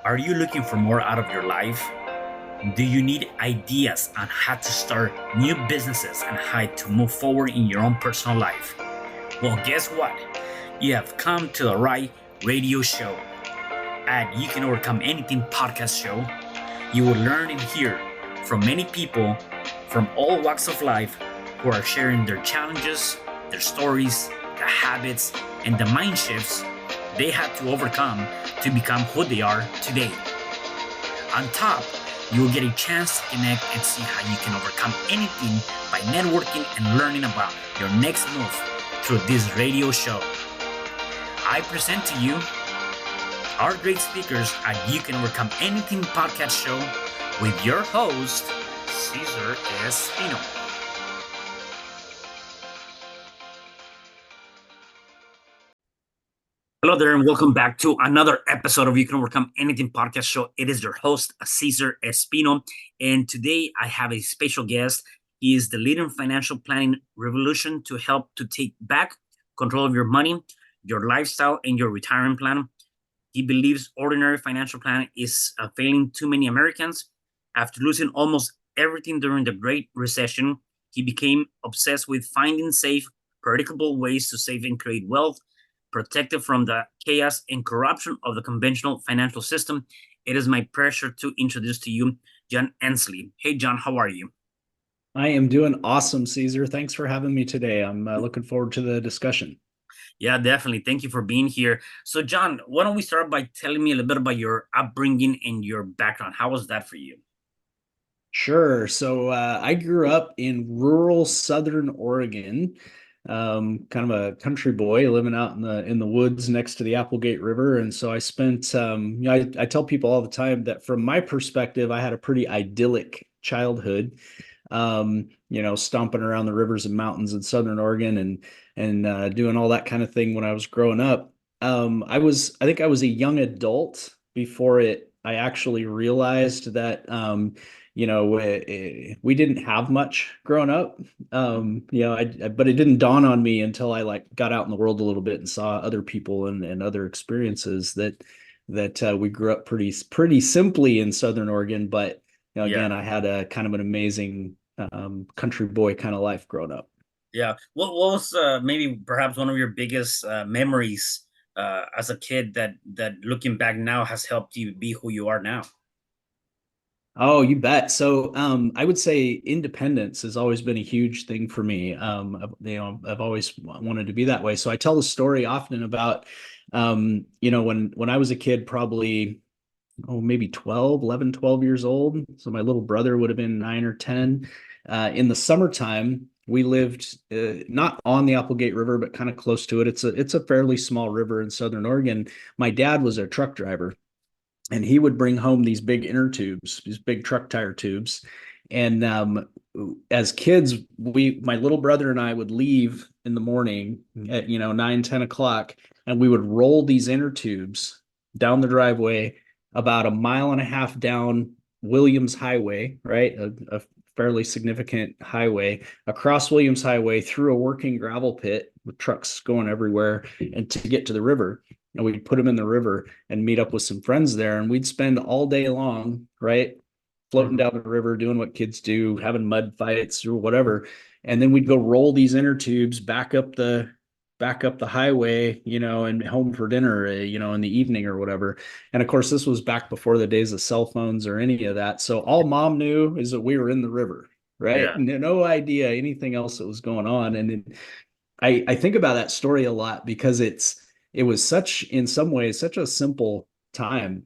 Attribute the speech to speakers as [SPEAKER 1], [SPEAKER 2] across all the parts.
[SPEAKER 1] Are you looking for more out of your life? Do you need ideas on how to start new businesses and how to move forward in your own personal life? Well, guess what? You have come to the right radio show. At You Can Overcome Anything podcast show, you will learn and hear from many people from all walks of life who are sharing their challenges, their stories, the habits, and the mind shifts they had to overcome to become who they are today. On top, you will get a chance to connect and see how you can overcome anything by networking and learning about your next move through this radio show. I present to you our great speakers at You Can Overcome Anything podcast show with your host, Cesar Espino. Hello there, and welcome back to another episode of You Can Overcome Anything podcast show. It is your host, Cesar Espino, and today I have a special guest. He is the leader in financial planning revolution to help to take back control of your money, your lifestyle, and your retirement plan. He believes ordinary financial planning is failing too many Americans. After losing almost everything during the Great Recession, he became obsessed with finding safe, predictable ways to save and create wealth, protected from the chaos and corruption of the conventional financial system. It is my pleasure to introduce to you John Ensley. Hey, John, how are you?
[SPEAKER 2] I am doing awesome, Caesar. Thanks for having me today. I'm looking forward to the discussion.
[SPEAKER 1] Yeah, definitely. Thank you for being here. So, John, why don't we start by telling me a little bit about your upbringing and your background? How was that for you?
[SPEAKER 2] Sure. I grew up in rural Southern Oregon, kind of a country boy living out in the woods next to the Applegate River. And so I spent, I tell people all the time that from my perspective, I had a pretty idyllic childhood. Stomping around the rivers and mountains in Southern Oregon and doing all that kind of thing when I was growing up. I think I was a young adult before I actually realized that, we didn't have much growing up. But it didn't dawn on me until I like got out in the world a little bit and saw other people and other experiences that we grew up pretty simply in Southern Oregon. But
[SPEAKER 1] Yeah.
[SPEAKER 2] again, I had a kind of an amazing country boy kind of life growing up.
[SPEAKER 1] Yeah. What was maybe perhaps one of your biggest memories as a kid that looking back now has helped you be who you are now?
[SPEAKER 2] Oh, you bet. I would say independence has always been a huge thing for me. I've always wanted to be that way. So I tell the story often about, when I was a kid, probably, maybe 12 years old. So my little brother would have been 9 or 10. In the summertime, we lived not on the Applegate River, but kind of close to it. It's a fairly small river in Southern Oregon. My dad was a truck driver, and he would bring home these big inner tubes, these big truck tire tubes. And as kids, my little brother and I would leave in the morning at 9, 10 o'clock, and we would roll these inner tubes down the driveway about a mile and a half down Williams Highway, right? A fairly significant highway across Williams Highway through a working gravel pit with trucks going everywhere and to get to the river. And we'd put them in the river and meet up with some friends there. And we'd spend all day long, right? Floating
[SPEAKER 1] Mhm.
[SPEAKER 2] down the river, doing what kids do, having mud fights or whatever. And then we'd go roll these inner tubes back up the highway, and home for dinner, in the evening or whatever. And of course, this was back before the days of cell phones or any of that. So all mom knew is that we were in the river, right?
[SPEAKER 1] Yeah.
[SPEAKER 2] No idea anything else that was going on. I think about that story a lot because it was in some ways, such a simple time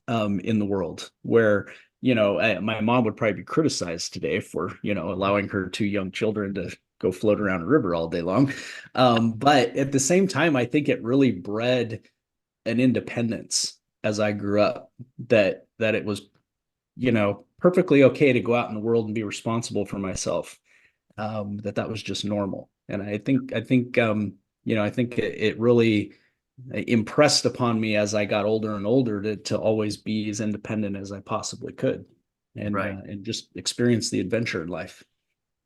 [SPEAKER 2] in the world where my mom would probably be criticized today for allowing her two young children to go float around a river all day long. But at the same time, I think it really bred an independence as I grew up that it was perfectly okay to go out in the world and be responsible for myself. That was just normal. And I think it really impressed upon me as I got older and older to always be as independent as I possibly could,
[SPEAKER 1] Right.
[SPEAKER 2] and just experience the adventure in life.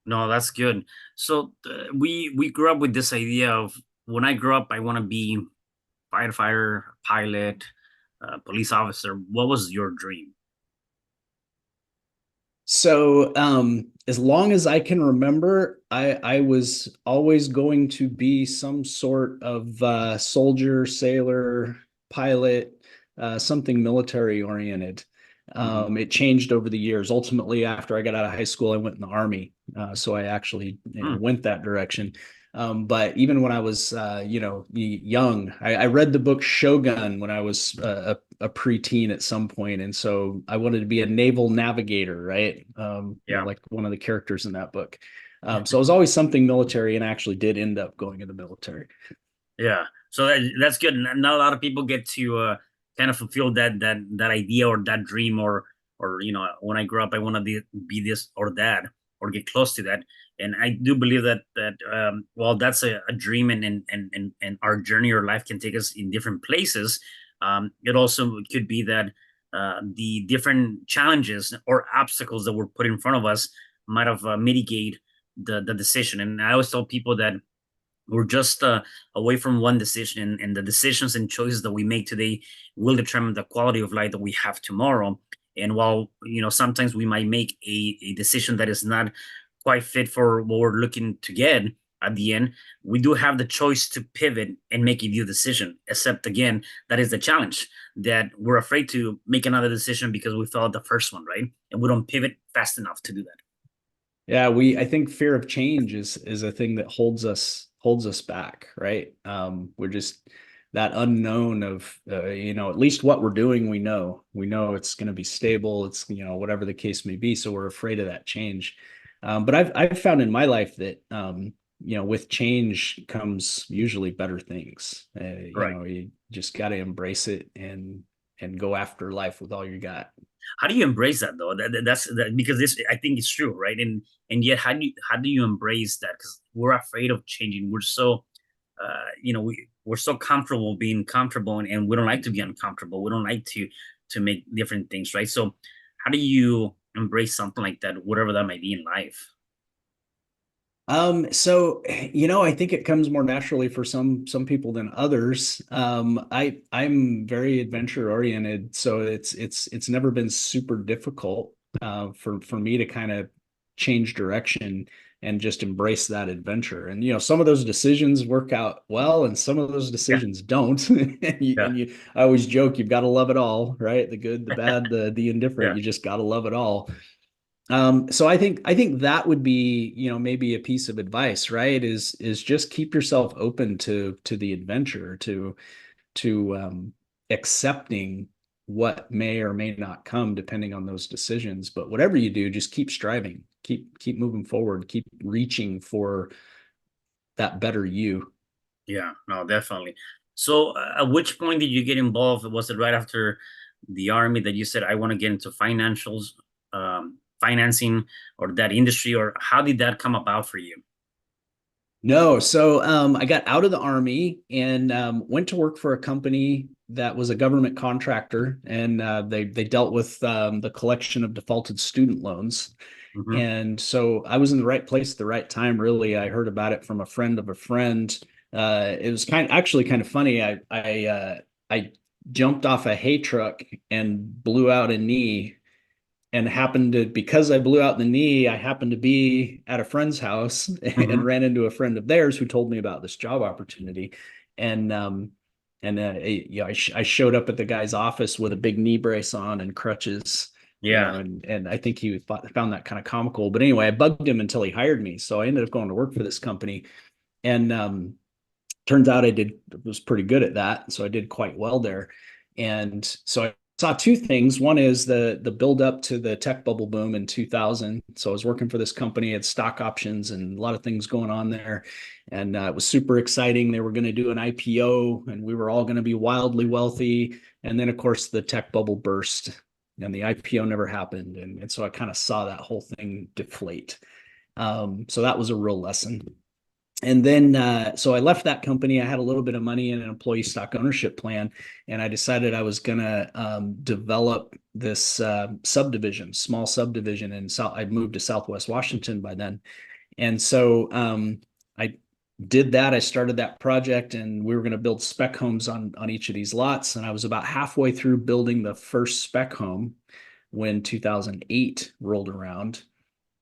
[SPEAKER 1] No, that's good. So we grew up with this idea of when I grow up, I want to be firefighter, pilot, police officer. What was your dream?
[SPEAKER 2] So, as long as I can remember, I was always going to be some sort of soldier, sailor, pilot, something military oriented.
[SPEAKER 1] Hmm.
[SPEAKER 2] It changed over the years. Ultimately, after I got out of high school, I went in the army, so I actually went that direction. But even when I was, young, I read the book Shogun when I was a preteen at some point, and so I wanted to be a naval navigator, right?
[SPEAKER 1] Yeah.
[SPEAKER 2] Like one of the characters in that book. So it was always something military, and I actually did end up going in the military.
[SPEAKER 1] Yeah, so that's good. Not a lot of people get to kind of fulfill that idea or that dream, or when I grow up, I want to be this or that, or get close to that. And I do believe that while that's a dream, and our journey or life can take us in different places, it also could be that the different challenges or obstacles that were put in front of us might have mitigate the decision. And I always tell people that we're just away from one decision, and the decisions and choices that we make today will determine the quality of life that we have tomorrow. And while sometimes we might make a decision that is not quite fit for what we're looking to get at the end, we do have the choice to pivot and make a new decision. Except again, that is the challenge, that we're afraid to make another decision because we failed the first one, right? And we don't pivot fast enough to do that.
[SPEAKER 2] Yeah, I think fear of change is a thing that holds us back, right? We're just that unknown of at least what we're doing, we know it's going to be stable, it's whatever the case may be, so we're afraid of that change. But I've found in my life that with change comes usually better things.
[SPEAKER 1] Right.
[SPEAKER 2] You just got to embrace it and go after life with all you got.
[SPEAKER 1] How do you embrace that though? That's because this, I think, it's true, right? And yet, how do you embrace that? Because we're afraid of changing. We're so we're so comfortable being comfortable, and we don't like to be uncomfortable. We don't like to make different things, right? So how do you embrace something like that, whatever that might be in life?
[SPEAKER 2] So I think it comes more naturally for some people than others. I'm very adventure oriented, so it's never been super difficult for me to kind of change direction and just embrace that adventure. And some of those decisions work out well, and some of those
[SPEAKER 1] Yeah,
[SPEAKER 2] decisions don't.
[SPEAKER 1] yeah,
[SPEAKER 2] I always joke, you've got to love it all, right? The good, the bad, the indifferent.
[SPEAKER 1] yeah,
[SPEAKER 2] You just got to love it all. So I think that would be, maybe a piece of advice, right? Is just keep yourself open to the adventure, to accepting what may or may not come depending on those decisions. But whatever you do, just keep striving, keep moving forward, keep reaching for that better you.
[SPEAKER 1] yeah. No, definitely. So, at which point did you get involved? Was it right after the army that you said, I want to get into financials, financing, or that industry, or how did that come about for you?
[SPEAKER 2] No, so I got out of the army and went to work for a company that was a government contractor, and they dealt with the collection of defaulted student loans.
[SPEAKER 1] Hmm.
[SPEAKER 2] And so I was in the right place at the right time. Really, I heard about it from a friend of a friend. It was actually kind of funny. I jumped off a hay truck and blew out a knee, and happened to, because I blew out the knee, I happened to be at a friend's house and
[SPEAKER 1] Hmm.
[SPEAKER 2] ran into a friend of theirs who told me about this job opportunity. And I showed up at the guy's office with a big knee brace on and crutches,
[SPEAKER 1] Yeah.
[SPEAKER 2] and I think he found that kind of comical. But anyway, I bugged him until he hired me, so I ended up going to work for this company, and turns out I was pretty good at that, so I did quite well there. And so I saw two things. One is the build up to the tech bubble boom in 2000. So I was working for this company, had stock options and a lot of things going on there, and it was super exciting. They were going to do an IPO, and we were all going to be wildly wealthy. And then, of course, the tech bubble burst, and the IPO never happened, and so I kind of saw that whole thing deflate. So that was a real lesson. And then so I left that company. I had a little bit of money in an employee stock ownership plan, and I decided I was going to develop this subdivision, small subdivision in South. I'd moved to Southwest Washington by then, and so I did that. I started that project, and we were going to build spec homes on each of these lots. And I was about halfway through building the first spec home when 2008 rolled around.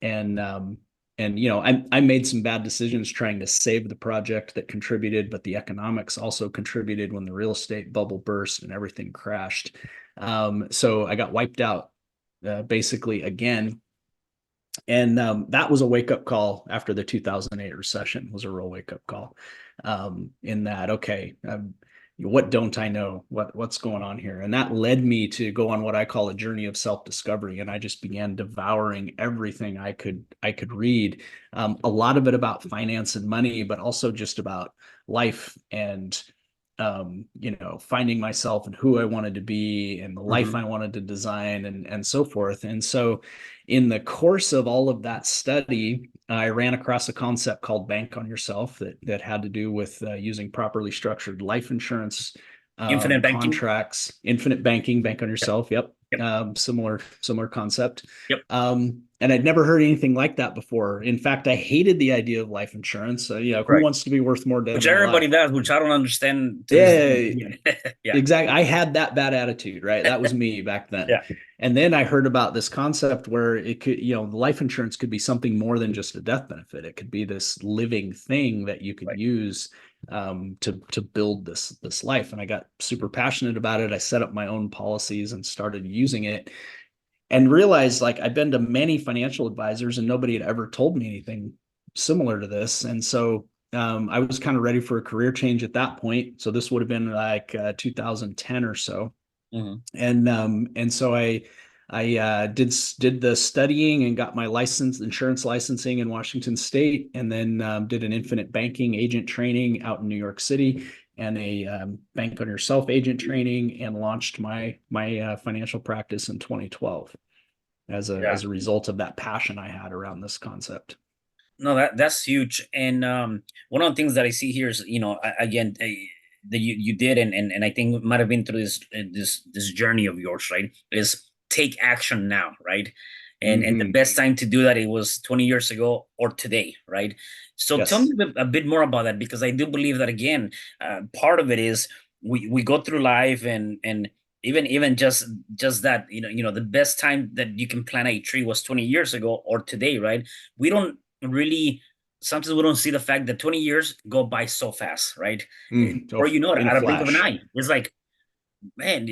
[SPEAKER 2] And I made some bad decisions trying to save the project that contributed, but the economics also contributed when the real estate bubble burst and everything crashed. So I got wiped out basically again. And that was a wake-up call after the 2008 recession. Was a real wake-up call in that, okay, what don't I know? What's going on here? And that led me to go on what I call a journey of self-discovery. And I just began devouring everything I could read. A lot of it about finance and money, but also just about life and finding myself and who I wanted to be and the life I wanted to design and so forth. And so in the course of all of that study, I ran across a concept called bank on yourself that had to do with using properly structured life insurance
[SPEAKER 1] Infinite banking.
[SPEAKER 2] contracts, infinite banking, bank on
[SPEAKER 1] Yep.
[SPEAKER 2] yourself. Yep.
[SPEAKER 1] Yep.
[SPEAKER 2] Similar concept.
[SPEAKER 1] Yep.
[SPEAKER 2] And I'd never heard anything like that before. In fact, I hated the idea of life insurance. Who
[SPEAKER 1] Right.
[SPEAKER 2] wants to be worth more dead
[SPEAKER 1] Which
[SPEAKER 2] than
[SPEAKER 1] everybody
[SPEAKER 2] alive?
[SPEAKER 1] does, which I don't understand to this
[SPEAKER 2] Yeah,
[SPEAKER 1] day. Yeah.
[SPEAKER 2] exactly. I had that bad attitude, right? That was me back then.
[SPEAKER 1] Yeah.
[SPEAKER 2] And then I heard about this concept where it could, life insurance could be something more than just a death benefit. It could be this living thing that you could
[SPEAKER 1] Right.
[SPEAKER 2] use to build this life. And I got super passionate about it. I set up my own policies and started using it, and realized like I've been to many financial advisors and nobody had ever told me anything similar to this. And so I was kind of ready for a career change at that point. So this would have been like 2010 or so.
[SPEAKER 1] Mhm.
[SPEAKER 2] And so I did the studying and got my insurance licensing in Washington State, and then did an infinite banking agent training out in New York City, and a bank on yourself agent training, and launched my financial practice in 2012
[SPEAKER 1] Yeah.
[SPEAKER 2] as a result of that passion I had around this concept.
[SPEAKER 1] No, that's huge. And one of the things that I see here is, again, that you did, and I think it might have been through this journey of yours, right? Is take action now, right? And the
[SPEAKER 2] Mm-hmm.
[SPEAKER 1] best time to do that, it was 20 years ago or today, right? So tell me
[SPEAKER 2] Yes.
[SPEAKER 1] a bit more about that, because I do believe that, again, part of it is we go through life, and even just that, the best time that you can plant a tree was 20 years ago or today, right? We don't really, sometimes we don't see the fact that 20 years go by so fast, right?
[SPEAKER 2] Oh,
[SPEAKER 1] Or
[SPEAKER 2] in a
[SPEAKER 1] at a blink of an
[SPEAKER 2] flash.
[SPEAKER 1] eye. It's like, man,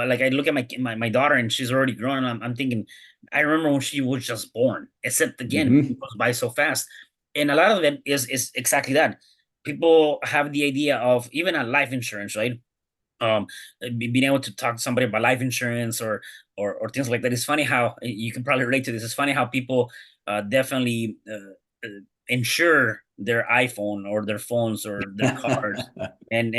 [SPEAKER 1] like I look at my daughter, and she's already grown, and I'm thinking, I remember when she was just born. Except, again, it
[SPEAKER 2] Mm-hmm.
[SPEAKER 1] goes by so fast. And a lot of it is exactly that. People have the idea of even a life insurance, right? um Being able to talk to somebody about life insurance, or things like that. It's funny how you can probably relate to this. It's funny how people definitely insure their iPhone or their phones or their cars, and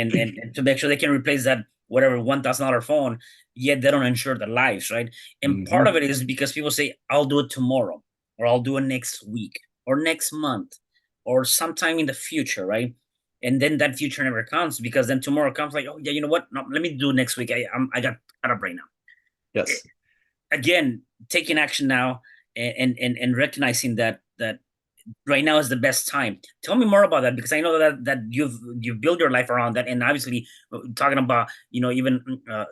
[SPEAKER 1] to make sure they can replace that whatever $1,000 phone, yet they don't insure their lives, right? And part of
[SPEAKER 2] Mm-hmm.
[SPEAKER 1] it is because people say, I'll do it tomorrow, or I'll do it next week, or next month, or sometime in the future, right? And then that future never comes, because then tomorrow comes like, oh yeah, you know what? No, let me do it next week. I got caught up right now.
[SPEAKER 2] Yes.
[SPEAKER 1] Again, taking action now, and recognizing that right now is the best time. Tell me more about that, because I know that you've built your life around that, and obviously talking about even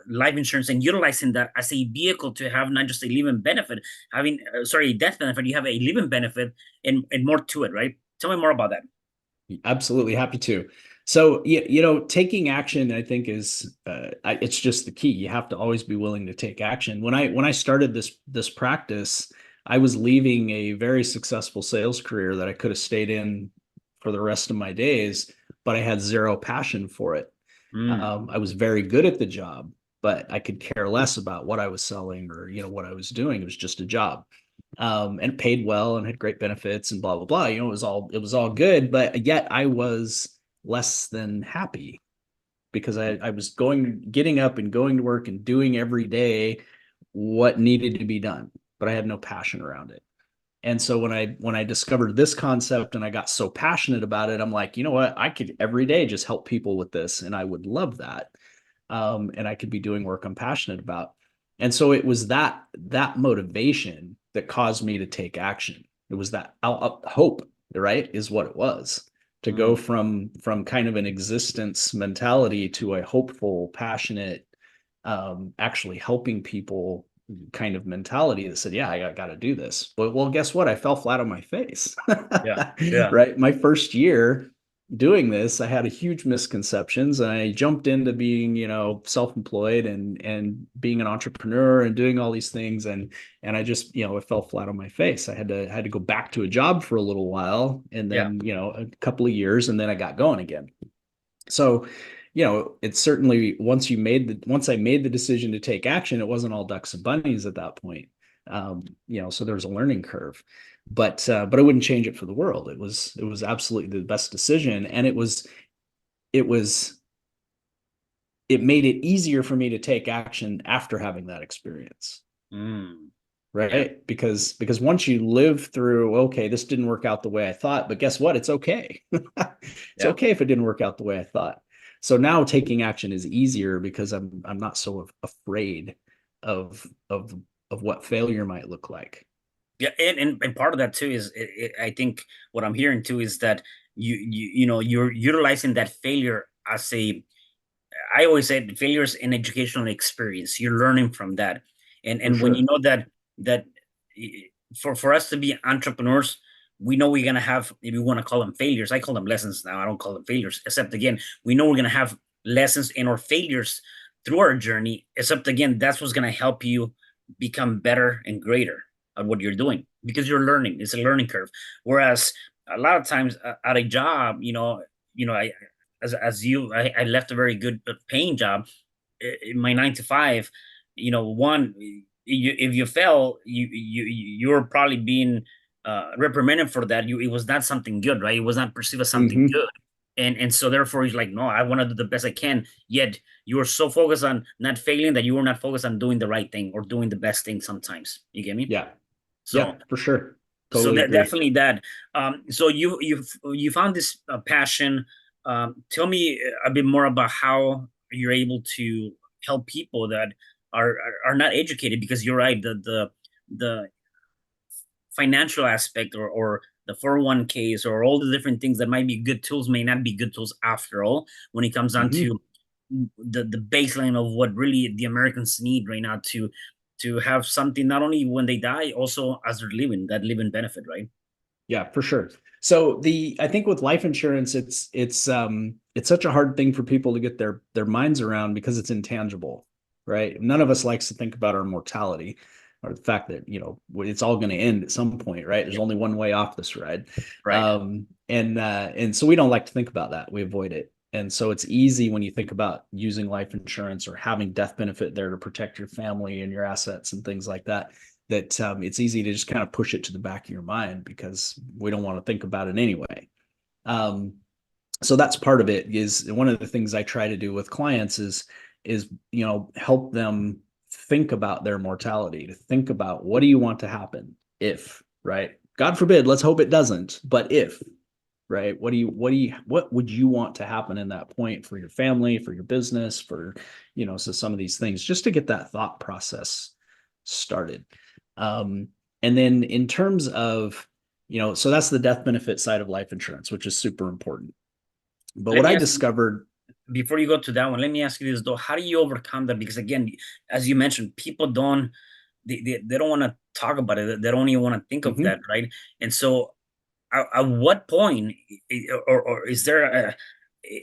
[SPEAKER 1] life insurance, and utilizing that as a vehicle to have not just a living benefit, having sorry, a death benefit. You have a living benefit, and more to it, right? Tell me more about that.
[SPEAKER 2] Absolutely happy to. So, taking action, I think is it's just the key. You have to always be willing to take action. When I started this practice, I was leaving a very successful sales career that I could have stayed in for the rest of my days, but I had zero passion for it.
[SPEAKER 1] Mm.
[SPEAKER 2] I was very good at the job, but I could care less about what I was selling or what I was doing. It was just a job, and paid well and had great benefits and blah blah blah. It was all good, but yet I was less than happy because I was getting up and going to work and doing every day what needed to be done, but I had no passion around it. And so when I discovered this concept and I got so passionate about it, I'm like, you know what? I could every day just help people with this, and I would love that. And I could be doing work I'm passionate about. And so it was that motivation that caused me to take action. It was that hope, right? Is what it was. to go
[SPEAKER 1] Mm.
[SPEAKER 2] from kind of an existence mentality to a hopeful, passionate, actually helping people kind of mentality that said, yeah, I got to do this. Well, guess what? I fell flat on my face.
[SPEAKER 1] Yeah. Yeah.
[SPEAKER 2] Right. My first year doing this, I had a huge misconceptions and I jumped into being, self-employed and being an entrepreneur and doing all these things. And I just, it fell flat on my face. I had to go back to a job for a little while and
[SPEAKER 1] Yeah.
[SPEAKER 2] then, a couple of years and then I got going again. So, it's certainly once I made the decision to take action, it wasn't all ducks and bunnies at that point. So there was a learning curve, but I wouldn't change it for the world. It was absolutely the best decision, and it made it easier for me to take action after having that experience.
[SPEAKER 1] Mm. Yeah.
[SPEAKER 2] Right. Because once you live through, okay, this didn't work out the way I thought, but guess what? It's okay. It's
[SPEAKER 1] Yeah.
[SPEAKER 2] okay if it didn't work out the way I thought. So now taking action is easier because I'm not so afraid of of of what failure might look like.
[SPEAKER 1] Yeah, and part of that too is I think what I'm hearing too is that you're utilizing that failure as a, I always say failure is an educational experience. You're learning from that,
[SPEAKER 2] For
[SPEAKER 1] and when you
[SPEAKER 2] sure.
[SPEAKER 1] know that for us to be entrepreneurs, we know we're gonna have, if you want to call them failures, I call them lessons now. I don't call them failures. Except again, we know we're gonna have lessons and or failures through our journey. Except again, that's what's gonna help you become better and greater at what you're doing because you're learning. It's a learning curve. Whereas a lot of times at a job, I as you, I left a very good paying job in my 9 to 5. One, if you fell, you're probably being reprimanded for that. It was not something good, right? It was not perceived as something
[SPEAKER 2] Hmm.
[SPEAKER 1] good. And so therefore he's like, no, I want to do the best I can. Yet you were so focused on not failing that you were not focused on doing the right thing or doing the best thing sometimes. You get me?
[SPEAKER 2] Yeah.
[SPEAKER 1] So
[SPEAKER 2] Yeah, for sure.
[SPEAKER 1] so
[SPEAKER 2] Totally
[SPEAKER 1] that
[SPEAKER 2] agree.
[SPEAKER 1] definitely that. So you found this passion. Tell me a bit more about how you're able to help people that are not educated, because you're right. The financial aspect, or the 401ks, or all the different things that might be good tools may not be good tools after all when it comes down
[SPEAKER 2] Hmm.
[SPEAKER 1] to the baseline of what really the Americans need right now to have something not only when they die, also as they're living, that living benefit, right?
[SPEAKER 2] Yeah, for sure. So I think with life insurance, it's such a hard thing for people to get their minds around because it's intangible, right? None of us likes to think about our mortality or the fact that, it's all going to end at some point, right? There's
[SPEAKER 1] Yep.
[SPEAKER 2] only one way off this ride.
[SPEAKER 1] Right.
[SPEAKER 2] And so we don't like to think about that. We avoid it. And so it's easy when you think about using life insurance or having death benefit there to protect your family and your assets and things like that, that it's easy to just kind of push it to the back of your mind because we don't want to think about it anyway. Um, so that's part of it. Is one of the things I try to do with clients is help them think about their mortality, to think about what do you want to happen if, right? God forbid, let's hope it doesn't, but if, right? What would you want to happen in that point for your family, for your business, for, so some of these things, just to get that thought process started. Um, and then in terms of, so that's the death benefit side of life insurance, which is super important. But
[SPEAKER 1] Let
[SPEAKER 2] what
[SPEAKER 1] me
[SPEAKER 2] I
[SPEAKER 1] ask you,
[SPEAKER 2] discovered,
[SPEAKER 1] before you go to that one, let me ask you this though. How do you overcome that? Because again, as you mentioned, people don't, they don't want to talk about it. They don't even want to think of that,
[SPEAKER 2] mhm,
[SPEAKER 1] right? And so at what point, or is there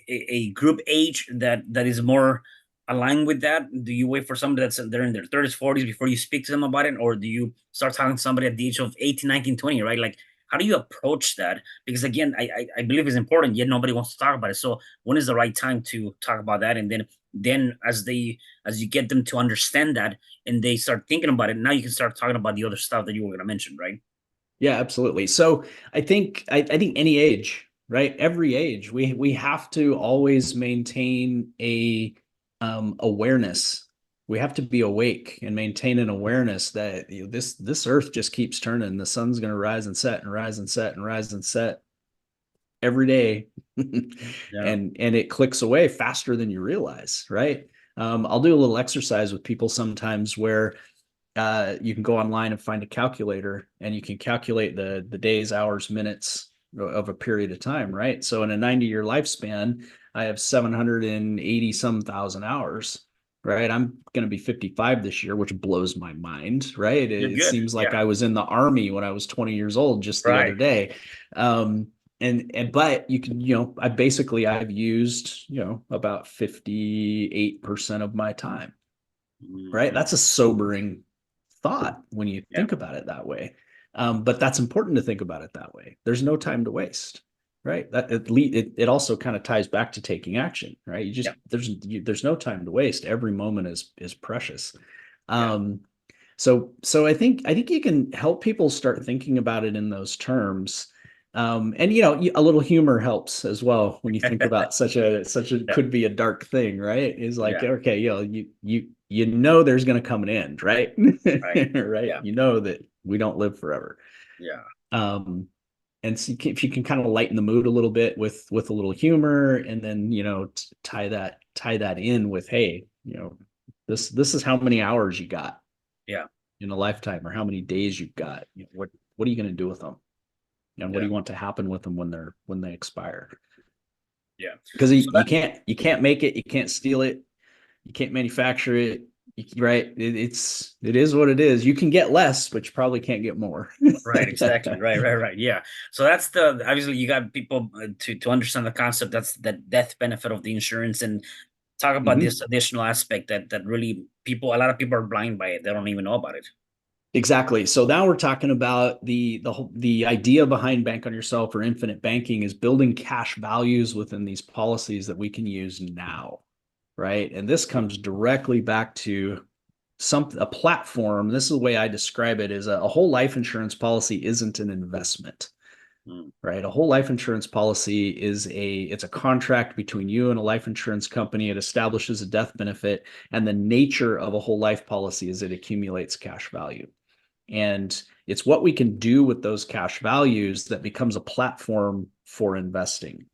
[SPEAKER 1] a group age that is more aligned with that? Do you wait for somebody that's they're in their 30s, 40s before you speak to them about it, or do you start talking to somebody at the age of 18, 19, 20? Right? Like, how do you approach that? Because again, I believe it's important, yet nobody wants to talk about it. So when is the right time to talk about that? And then as you get them to understand that and they start thinking about it, now you can start talking about the other stuff that you were going to mention, right?
[SPEAKER 2] yeah, absolutely. So I think any age, right? Every age, we have to always maintain a awareness. We have to be awake and maintain an awareness that this earth just keeps turning. The sun's going to rise and set and rise and set and rise and set every day.
[SPEAKER 1] Yeah.
[SPEAKER 2] And it clicks away faster than you realize, right? I'll do a little exercise with people sometimes where you can go online and find a calculator and you can calculate the days, hours, minutes, of a period of time, right? So in a 90-year lifespan, I have 780 some thousand hours, right? I'm going to be 55 this year, which blows my mind, right?
[SPEAKER 1] You're
[SPEAKER 2] It
[SPEAKER 1] good.
[SPEAKER 2] seems like
[SPEAKER 1] Yeah.
[SPEAKER 2] I was in the army when I was 20 years old just the other
[SPEAKER 1] Right.
[SPEAKER 2] day. And but you can, I've used, about 58% of my time, right?
[SPEAKER 1] Mhm.
[SPEAKER 2] That's a sobering thought when you
[SPEAKER 1] Yeah.
[SPEAKER 2] think about it that way. But that's important to think about it that way. There's no time to waste, right? That it also kind of ties back to taking action, right?
[SPEAKER 1] Yeah.
[SPEAKER 2] There's no time to waste. Every moment is precious.
[SPEAKER 1] Yeah.
[SPEAKER 2] Um, so I think you can help people start thinking about it in those terms. And a little humor helps as well when you think about such a
[SPEAKER 1] Yeah.
[SPEAKER 2] could be a dark thing, right? Is like,
[SPEAKER 1] Yeah.
[SPEAKER 2] okay, there's going to come an end, right?
[SPEAKER 1] Right.
[SPEAKER 2] Right?
[SPEAKER 1] Yeah.
[SPEAKER 2] That we don't live forever.
[SPEAKER 1] Yeah.
[SPEAKER 2] Um, and so if you can kind of lighten the mood a little bit with a little humor, and then tie that in with, hey, this is how many hours you got
[SPEAKER 1] Yeah.
[SPEAKER 2] in a lifetime, or how many days you've got. What are you going to do with them? And what do
[SPEAKER 1] Yeah.
[SPEAKER 2] you want to happen with them when they expire?
[SPEAKER 1] Yeah.
[SPEAKER 2] Because
[SPEAKER 1] So that,
[SPEAKER 2] you can't make it, you can't steal it, you can't manufacture it, right? It is what it is. You can get less, but you probably can't get more.
[SPEAKER 1] right, exactly. Right, right, right. Yeah. So that's the obviously you got people to understand the concept. That's the death benefit of the insurance, and talk about
[SPEAKER 2] Mhm.
[SPEAKER 1] this additional aspect that really a lot of people are blind by it. They don't even know about it.
[SPEAKER 2] Exactly. So now we're talking about the idea behind bank on yourself or infinite banking is building cash values within these policies that we can use now, right? And this comes directly back to a platform. This is the way I describe it: is a whole life insurance policy isn't an investment,
[SPEAKER 1] Mm,
[SPEAKER 2] right? A whole life insurance policy it's a contract between you and a life insurance company. It establishes a death benefit, and the nature of a whole life policy is it accumulates cash value. And it's what we can do with those cash values that becomes a platform for investing.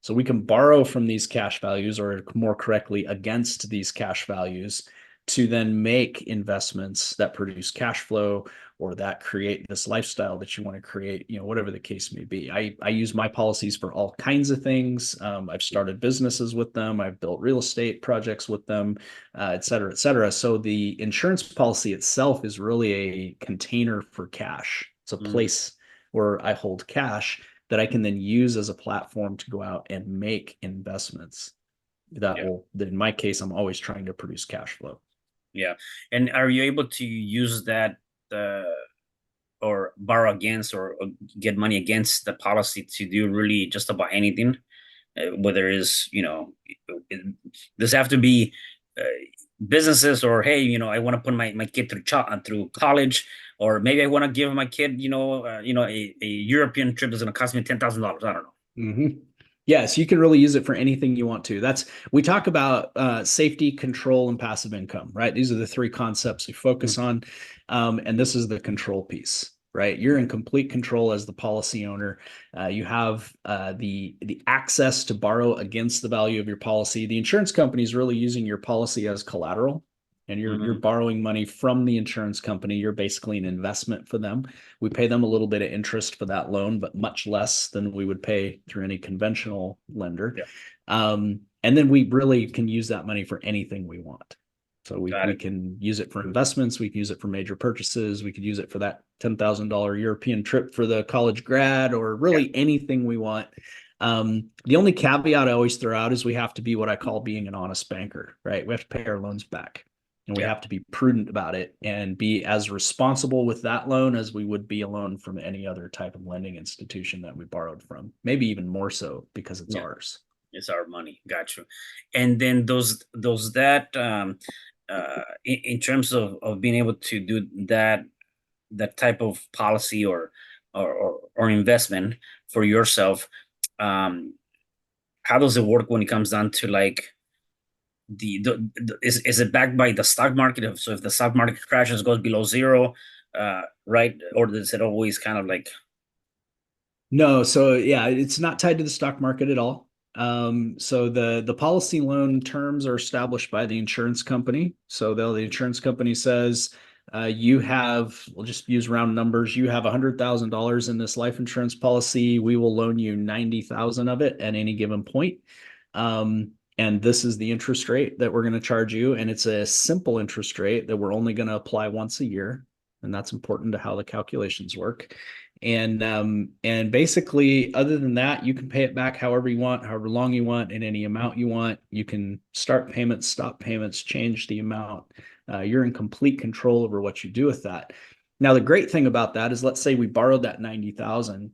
[SPEAKER 2] So we can borrow from these cash values, or more correctly, against these cash values, to then make investments that produce cash flow, or that create this lifestyle that you want to create, whatever the case may be. I use my policies for all kinds of things. I've started businesses with them. I've built real estate projects with them, et cetera, et cetera. So the insurance policy itself is really a container for cash. It's a
[SPEAKER 1] mm,
[SPEAKER 2] place where I hold cash that I can then use as a platform to go out and make investments
[SPEAKER 1] yeah.
[SPEAKER 2] that in my case, I'm always trying to produce cash flow.
[SPEAKER 1] Yeah. And are you able to use that uh, or borrow against or get money against the policy to do really just about anything? Whether it's, does have to be uh, businesses, or hey, I want to put my kid through college, or maybe I want to give my kid, a European trip that's going to cost me $10,000. I don't know.
[SPEAKER 2] Mm-hmm. Yes, you can really use it for anything you want to. We talk about safety, control, and passive income, right? These are the three concepts we
[SPEAKER 1] Mm,
[SPEAKER 2] focus on. And this is the control piece, right? You're in complete control as the policy owner. You have the access to borrow against the value of your policy. The insurance company is really using your policy as collateral, and you're
[SPEAKER 1] mhm.
[SPEAKER 2] borrowing money from the insurance company. You're basically an investment for them. We pay them a little bit of interest for that loan, but much less than we would pay through any conventional lender.
[SPEAKER 1] Yeah,
[SPEAKER 2] And then we really can use that money for anything we want. So we
[SPEAKER 1] got
[SPEAKER 2] we
[SPEAKER 1] it.
[SPEAKER 2] can use it for investments. We can use it for major purchases. We could use it for that $10,000 European trip for the college grad, or
[SPEAKER 1] Yeah,
[SPEAKER 2] really anything we want. The only caveat I always throw out is we have to be what I call being an honest banker, right? We have to pay our loans back, and we
[SPEAKER 1] yeah,
[SPEAKER 2] have to be prudent about it and be as responsible with that loan as we would be a loan from any other type of lending institution that we borrowed from, maybe even more so because it's
[SPEAKER 1] yeah.
[SPEAKER 2] ours.
[SPEAKER 1] It's our money. Got you. And then those that in terms of being able to do that type of policy or investment for yourself, um how does it work when it comes down to like is it backed by the stock market? So if the stock market crashes, goes below zero, right, or does it always kind of like?
[SPEAKER 2] No, so yeah, it's not tied to the stock market at all. So the policy loan terms are established by the insurance company. So the insurance company says, You have, we'll just use round numbers. You have $100,000 in this life insurance policy. We will loan you 90,000 of it at any given point. And this is the interest rate that we're going to charge you. And it's a simple interest rate that we're only going to apply once a year. And that's important to how the calculations work. And basically, other than that, you can pay it back however you want, however long you want, in any amount you want. You can start payments, stop payments, change the amount. You're in complete control over what you do with that. Now, the great thing about that is, let's say we borrowed that 90,000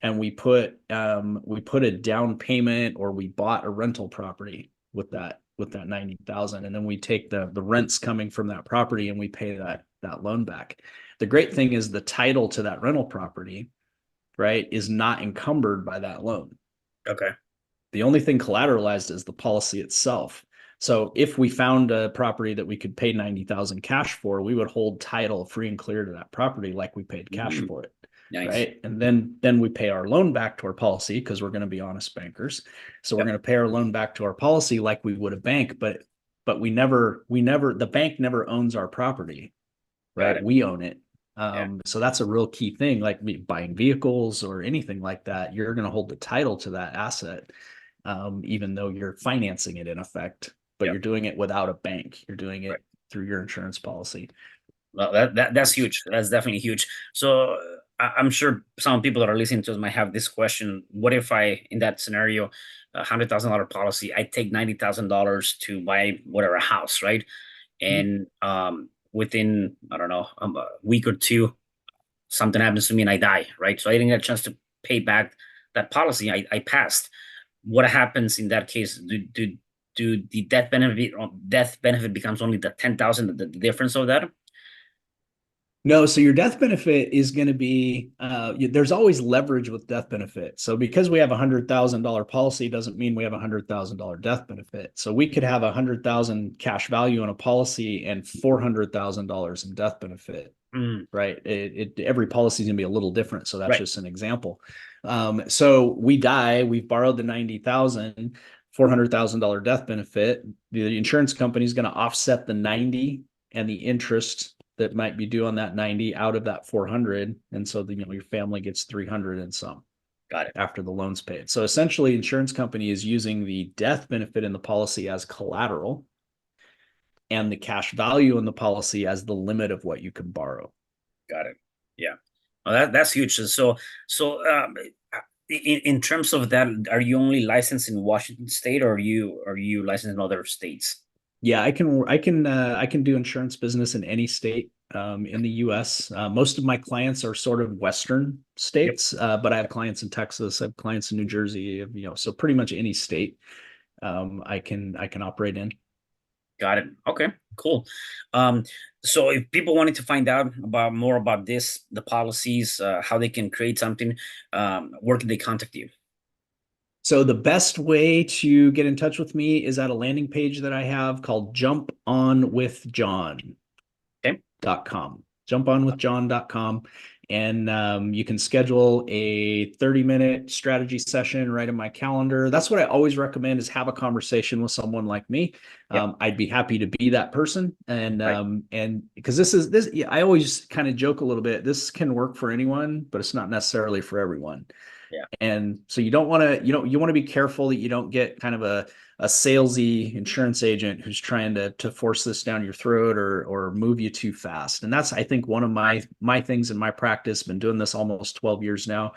[SPEAKER 2] and we put a down payment, or we bought a rental property with that 90,000, and then we take the rents coming from that property and we pay that loan back. The great thing is the title to that rental property, right, is not encumbered by that loan.
[SPEAKER 1] Okay.
[SPEAKER 2] The only thing collateralized is the policy itself. So if we found a property that we could pay 90,000 cash for, we would hold title free and clear to that property like we paid cash for it.
[SPEAKER 1] Nice.
[SPEAKER 2] Right. And then we pay our loan back to our policy, because we're going to be honest bankers. So we're going to pay our loan back to our policy like we would a bank, but the bank never owns our property. Right. We own it. So that's a real key thing, like buying vehicles or anything like that. You're going to hold the title to that asset, even though you're financing it in effect, but you're doing it without a bank. You're doing it through your insurance policy.
[SPEAKER 1] Well, that's huge. That's definitely huge. So I'm sure some people that are listening to us might have this question: what if I, in that scenario, $100,000 policy, I take $90,000 to buy whatever house, right? And within, I don't know, a week or two, something happens to me and I die, right? So I didn't get a chance to pay back that policy. I passed. What happens in that case? Do the death benefit becomes only the 10,000, the difference of that?
[SPEAKER 2] No, so your death benefit is going to be, there's always leverage with death benefit. So because we have $100,000 policy doesn't mean we have $100,000 death benefit. So we could have 100,000 cash value in a policy and $400,000 in death benefit. Right. Every policy is going to be a little different. So that's just an example. So we die, we've borrowed the 90,000, $400,000 death benefit. The insurance company is going to offset the 90 and the interest that might be due on that 90 out of that 400. And so your family gets 300 and some.
[SPEAKER 1] Got it.
[SPEAKER 2] After the loan's paid. So essentially, insurance company is using the death benefit in the policy as collateral, and the cash value in the policy as the limit of what you can borrow.
[SPEAKER 1] Got it. Yeah. Well, that's huge. So in terms of that, are you only licensed in Washington State, or are you licensed in other states?
[SPEAKER 2] Yeah, I can do insurance business in any state in the U.S. Most of my clients are sort of Western states, but I have clients in Texas, I have clients in New Jersey, so pretty much any state I can operate in.
[SPEAKER 1] Got it. Okay, cool. So if people wanted to find out more about this, the policies, how they can create something, where can they contact you?
[SPEAKER 2] So the best way to get in touch with me is at a landing page that I have called jumponwithjohn.com. Jumponwithjohn.com. And you can schedule a 30-minute strategy session right in my calendar. That's what I always recommend, is have a conversation with someone like me. I'd be happy to be that person. And because this, I always kind of joke a little bit, this can work for anyone, but it's not necessarily for everyone. And so you don't want to, you want to be careful that you don't get kind of a salesy insurance agent who's trying to force this down your throat or move you too fast. And that's, I think, one of my things in my practice, been doing this almost 12 years now,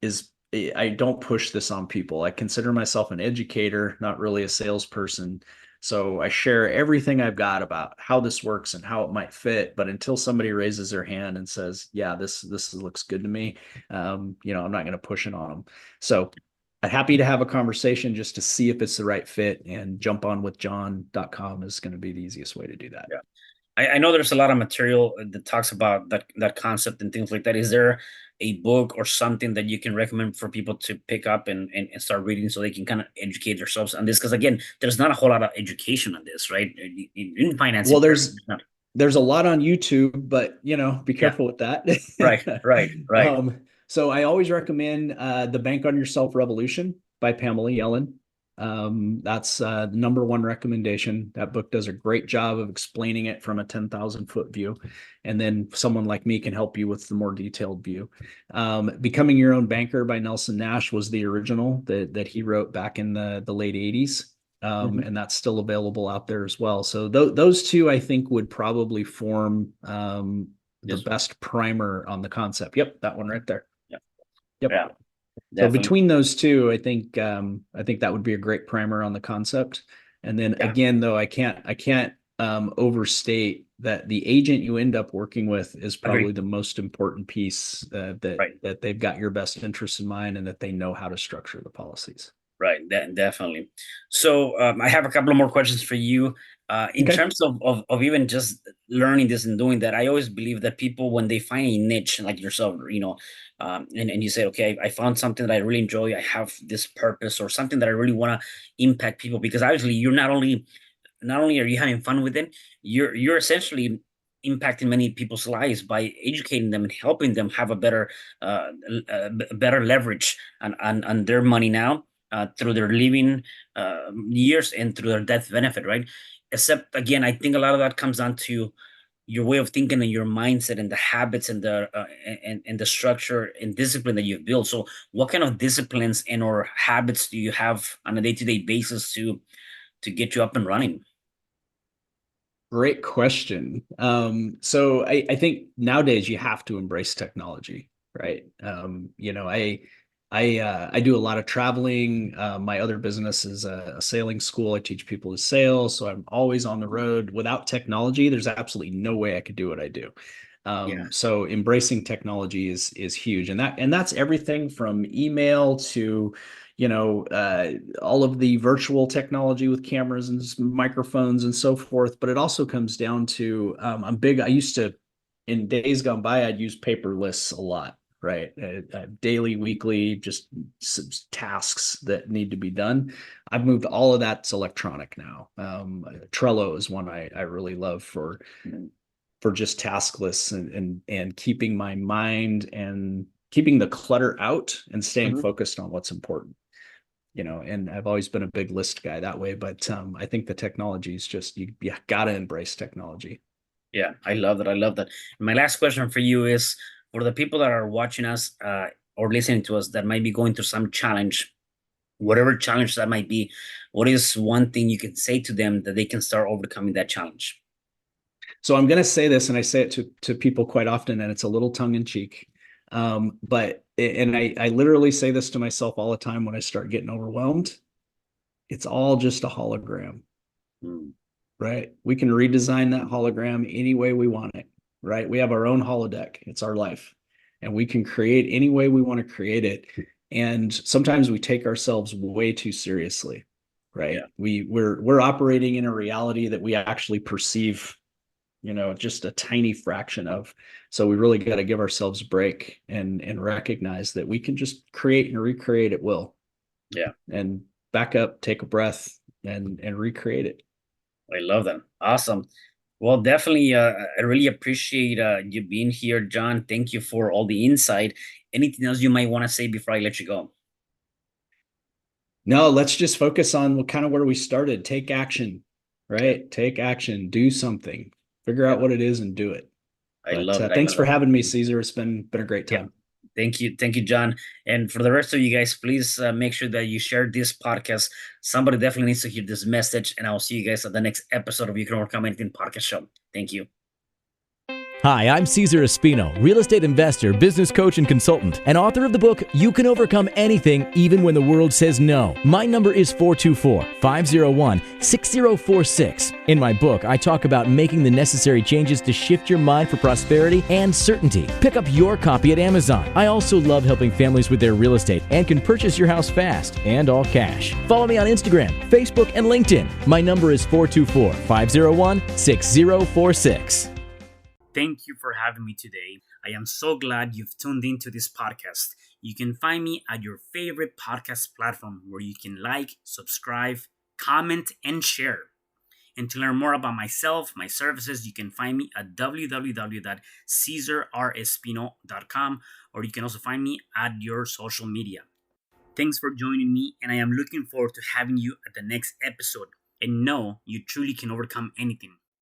[SPEAKER 2] is I don't push this on people. I consider myself an educator, not really a salesperson. So I share everything I've got about how this works and how it might fit. But until somebody raises their hand and says, yeah, this looks good to me, I'm not going to push it on them. So I'm happy to have a conversation just to see if it's the right fit, and jumponwithjohn.com is going to be the easiest way to do that.
[SPEAKER 1] Yeah. I know there's a lot of material that talks about that concept and things like that. Is there a book or something that you can recommend for people to pick up and start reading, so they can kind of educate themselves on this? Because again, there's not a whole lot of education on this, right? In finance.
[SPEAKER 2] Well, there's a lot on YouTube, but be careful with that.
[SPEAKER 1] Right.
[SPEAKER 2] So I always recommend The Bank on Yourself Revolution by Pamela Yellen. That's the number one recommendation. That book does a great job of explaining it from a 10,000-foot view. And then someone like me can help you with the more detailed view. Becoming Your Own Banker by Nelson Nash was the original that he wrote back in the late 80s.
[SPEAKER 1] Mhm.
[SPEAKER 2] And that's still available out there as well. So those two, I think, would probably form the
[SPEAKER 1] Yes.
[SPEAKER 2] best primer on the concept. Yep, that one right there.
[SPEAKER 1] Yeah.
[SPEAKER 2] Yep.
[SPEAKER 1] Yeah.
[SPEAKER 2] So
[SPEAKER 1] Definitely.
[SPEAKER 2] between those two, I think that would be a great primer on the concept. And then
[SPEAKER 1] Yeah.
[SPEAKER 2] again, though, I can't overstate that the agent you end up working with is
[SPEAKER 1] Agree.
[SPEAKER 2] probably the most important piece, that
[SPEAKER 1] Right.
[SPEAKER 2] they've got your best interests in mind and that they know how to structure the policies.
[SPEAKER 1] Right, definitely. So I have a couple of more questions for you. In
[SPEAKER 2] Okay.
[SPEAKER 1] terms of even just learning this and doing that, I always believe that people, when they find a niche like yourself, and you say, okay, I found something that I really enjoy, I have this purpose or something that I really want to impact people, because obviously you're not only are you having fun with it, you're essentially impacting many people's lives by educating them and helping them have a better leverage on their money now, through their living years and through their death benefit, right? Except again, I think a lot of that comes down to your way of thinking and your mindset and the habits and the structure and discipline that you've built. So what kind of disciplines and or habits do you have on a day-to-day basis to get you up and running?
[SPEAKER 2] Great question. So I think nowadays you have to embrace technology, right? I do a lot of traveling. My other business is a sailing school. I teach people to sail, so I'm always on the road. Without technology, there's absolutely no way I could do what I do.
[SPEAKER 1] Yeah.
[SPEAKER 2] So embracing technology is huge, and that's everything from email to all of the virtual technology with cameras and microphones and so forth. But it also comes down to I'm big. I used to, in days gone by, I'd use paper lists a lot, right? Daily, weekly, just tasks that need to be done. I've moved all of that to electronic now. Trello is one I really love for just task lists and keeping my mind and keeping the clutter out and staying
[SPEAKER 1] Mhm.
[SPEAKER 2] focused on what's important. And I've always been a big list guy that way, but I think the technology is just, you gotta embrace technology.
[SPEAKER 1] Yeah, I love that. I love that. My last question for you is, for the people that are watching us, or listening to us, that might be going through some challenge, whatever challenge that might be, what is one thing you can say to them that they can start overcoming that challenge?
[SPEAKER 2] So I'm going to say this, and I say it to people quite often, and it's a little tongue in cheek. But and I literally say this to myself all the time when I start getting overwhelmed. It's all just a hologram,
[SPEAKER 1] Mm.
[SPEAKER 2] right? We can redesign that hologram any way we want it, right? We have our own holodeck. It's our life, and we can create any way we want to create it. And sometimes we take ourselves way too seriously,
[SPEAKER 1] Yeah,
[SPEAKER 2] right? We're operating in a reality that we actually perceive, just a tiny fraction of. So we really got to give ourselves a break and recognize that we can just create and recreate at will,
[SPEAKER 1] yeah,
[SPEAKER 2] and back up, take a breath, and recreate it.
[SPEAKER 1] I love that. Awesome. Well, definitely, I really appreciate you being here, John. Thank you for all the insight. Anything else you might want to say before I let you go?
[SPEAKER 2] No, let's just focus on kind of where we started. Take action,
[SPEAKER 1] Yeah,
[SPEAKER 2] right? Take action, do something, figure
[SPEAKER 1] yeah,
[SPEAKER 2] out what it is and do it.
[SPEAKER 1] I
[SPEAKER 2] But
[SPEAKER 1] love it. I
[SPEAKER 2] thanks
[SPEAKER 1] love
[SPEAKER 2] for
[SPEAKER 1] it.
[SPEAKER 2] having me, Caesar. It's been a great
[SPEAKER 1] Yeah.
[SPEAKER 2] time.
[SPEAKER 1] Thank you, John. And for the rest of you guys, please make sure that you share this podcast. Somebody definitely needs to hear this message. And I'll see you guys at the next episode of You Can Overcome Anything podcast show. Thank you.
[SPEAKER 3] Hi, I'm Cesar Espino, real estate investor, business coach, and consultant, and author of the book, You Can Overcome Anything, Even When the World Says No. My number is 424-501-6046. In my book, I talk about making the necessary changes to shift your mind for prosperity and certainty. Pick up your copy at Amazon. I also love helping families with their real estate and can purchase your house fast and all cash. Follow me on Instagram, Facebook, and LinkedIn. My number is 424-501-6046.
[SPEAKER 1] Thank you for having me today. I am so glad you've tuned into this podcast. You can find me at your favorite podcast platform where you can like, subscribe, comment, and share. And to learn more about myself, my services, you can find me at www.cesarrespino.com, or you can also find me at your social media. Thanks for joining me, and I am looking forward to having you at the next episode. And know you truly can overcome anything.